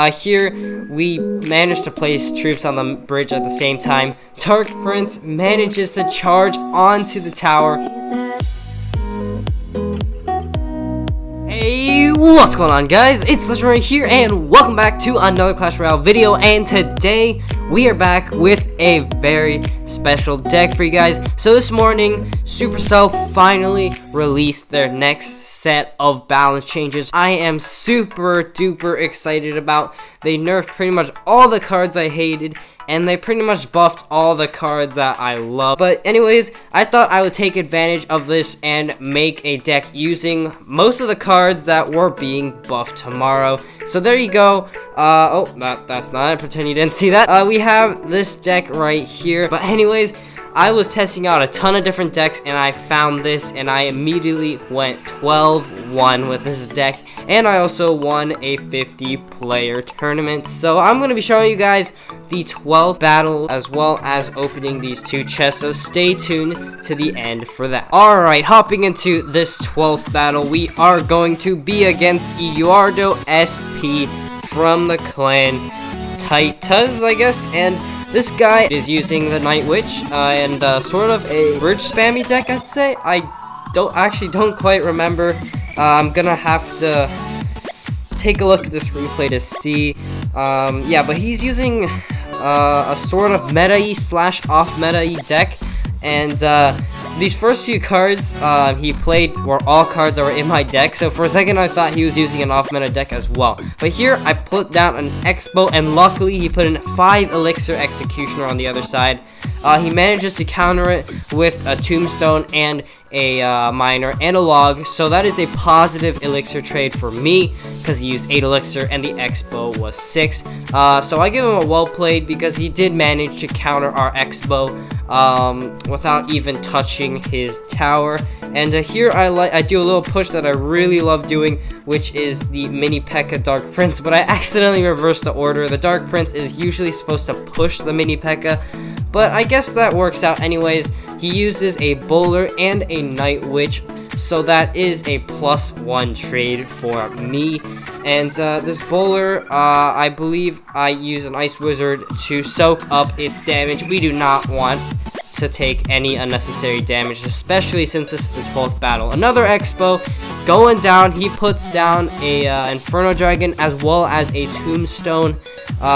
Here, we managed to place troops on the bridge at the same time. Dark Prince manages to charge onto the tower. Hey, what's going on, guys? It's Legendary here, and welcome back to another Clash Royale video. And today, we are back with a very special deck for you guys. So this morning, Supercell finally released their next set of balance changes. I am super duper excited about. They nerfed pretty much all the cards I hated, and they pretty much buffed all the cards that I love. But anyways, I thought I would take advantage of this and make a deck using most of the cards that were being buffed tomorrow. So there you go. That's not it. Pretend you didn't see that. We have this deck right here. But anyways, I was testing out a ton of different decks, and I found this, and I immediately went 12-1 with this deck. And I also won a 50-player tournament. So I'm going to be showing you guys the 12th battle as well as opening these two chests. So stay tuned to the end for that. Alright, hopping into this 12th battle, we are going to be against Eduardo SP from the clan Titus, I guess. And this guy is using the Night Witch and sort of a bridge spammy deck, I'd say. I don't quite remember. I'm gonna have to take a look at this replay to see. Yeah, but he's using a sort of meta-y / off-meta-y deck, and these first few cards he played were all cards that were in my deck, so for a second I thought he was using an off-meta deck as well. But here I put down an Xbow, and luckily he put in 5 Elixir Executioner on the other side. He manages to counter it with a Tombstone and a Miner and a Log, so that is a positive Elixir trade for me because he used 8 Elixir and the Xbow was 6. So I give him a well played because he did manage to counter our Xbow without even touching his tower. And here I do a little push that I really love doing, which is the mini P.E.K.K.A. Dark Prince, but I accidentally reversed the order. The Dark Prince is usually supposed to push the mini P.E.K.K.A., but I guess that works out anyways. He uses a Bowler and a Night Witch, so that is a +1 trade for me. And this Bowler, I believe I use an Ice Wizard to soak up its damage. We do not want to take any unnecessary damage, especially since this is the 12th battle. Another Xbow going down. He puts down a Inferno Dragon as well as a Tombstone.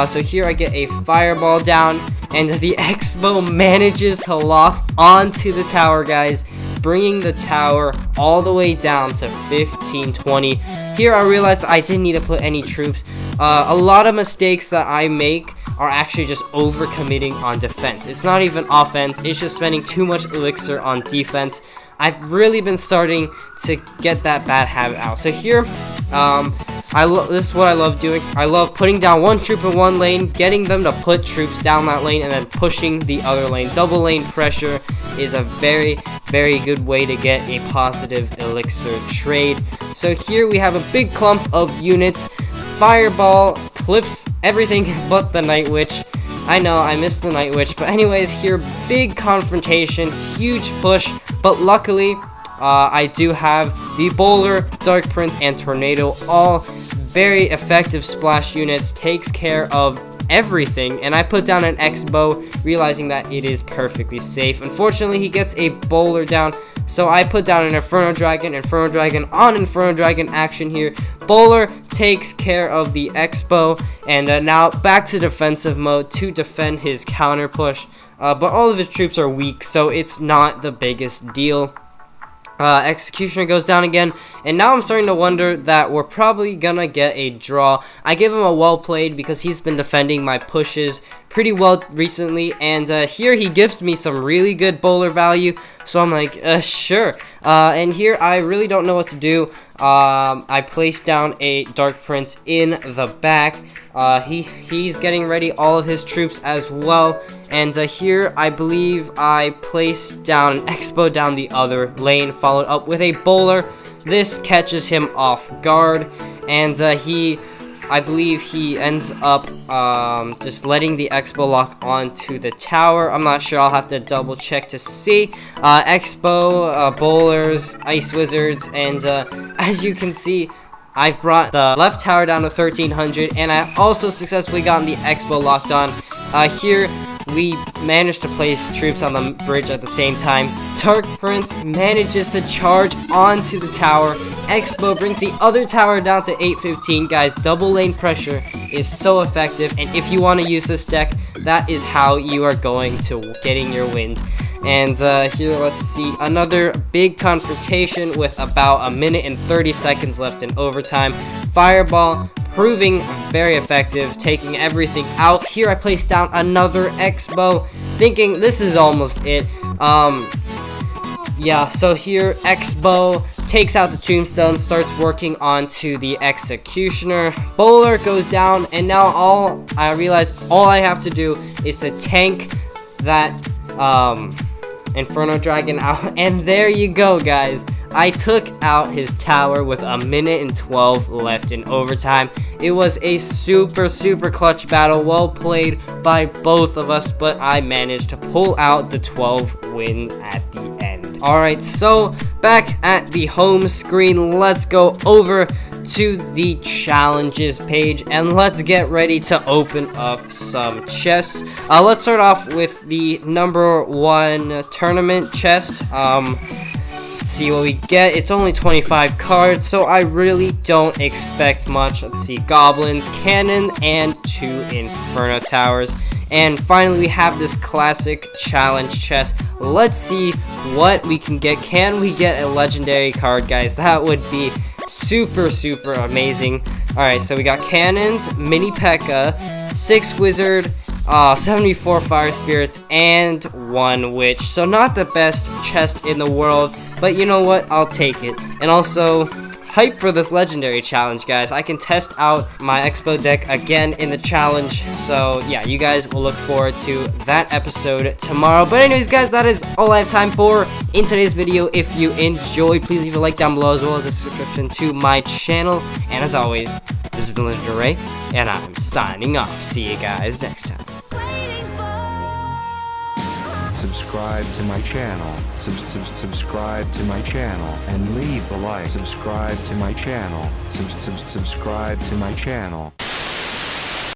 So here I get a Fireball down, and the Xbow manages to lock onto the tower, guys, bringing the tower all the way down to 15-20. Here I realized that I didn't need to put any troops. A lot of mistakes that I make are actually just overcommitting on defense. It's not even offense, it's just spending too much elixir on defense. I've really been starting to get that bad habit out. So here, this is what I love doing. I love putting down one troop in one lane, getting them to put troops down that lane, and then pushing the other lane. Double lane pressure is a very, very good way to get a positive elixir trade. So here we have a big clump of units. Fireball clips everything but the Night Witch. I know, I missed the Night Witch, but anyways, here, big confrontation, huge push, but luckily, I do have the Bowler, Dark Prince, and Tornado, all very effective splash units, takes care of everything, and I put down an Xbow, realizing that it is perfectly safe. Unfortunately, he gets a Bowler down, so I put down an Inferno Dragon on Inferno Dragon action here. Bowler takes care of the Xbow, and now back to defensive mode to defend his counter push. But all of his troops are weak, so it's not the biggest deal. Executioner goes down again, and now I'm starting to wonder that we're probably gonna get a draw. I give him a well played because he's been defending my pushes pretty well recently, and here he gives me some really good Bowler value, so I'm like, sure. And here I really don't know what to do. I placed down a Dark Prince in the back. He's getting ready all of his troops as well, and here I believe I placed down an Xbow down the other lane, followed up with a Bowler. This catches him off guard, and I believe he ends up just letting the Xbow lock onto the tower. I'm not sure, I'll have to double check to see. Xbow, Bowlers, Ice Wizards, and as you can see, I've brought the left tower down to 1300, and I've also successfully gotten the Xbow locked on. Here, we managed to place troops on the bridge at the same time. Dark Prince manages to charge onto the tower. Xbow brings the other tower down to 815. Guys, double lane pressure is so effective, and if you want to use this deck, that is how you are going to getting your wins. And here, let's see, another big confrontation with about 1 minute and 30 seconds left in overtime. Fireball proving very effective, taking everything out. Here I placed down another Xbow, thinking this is almost it. Yeah, so here Xbow takes out the tombstone, starts working onto the executioner. Bowler goes down, and now I realize all I have to do is to tank that Inferno Dragon out, and there you go, guys. I took out his tower with 1 minute and 12 left in overtime. It was a super clutch battle, well played by both of us, but I managed to pull out the 12 win at the end. Alright, so back at the home screen, let's go over to the challenges page, and let's get ready to open up some chests. Let's start off with the #1 tournament chest. Let's see what we get. It's only 25 cards, so I really don't expect much. Let's see, goblins, cannon, and 2 Inferno towers. And finally, we have this classic challenge chest. Let's see what we can get. Can we get a legendary card, guys? That would be super amazing. Alright, so we got cannons, mini P.E.K.K.A, 6 wizard, 74 fire spirits, and 1 witch. So not the best chest in the world, but you know what, I'll take it. And also, hype for this legendary challenge, guys. I can test out my Xbow deck again in the challenge, so yeah, you guys will look forward to that episode tomorrow. But anyways, guys, that is all I have time for in today's video. If you enjoyed, please leave a like down below, as well as a subscription to my channel. And as always, this has been Legendary Ray, and I'm signing off. See you guys next time. Subscribe to my channel, subscribe to my channel, and leave a like. Subscribe to my channel, subscribe to my channel.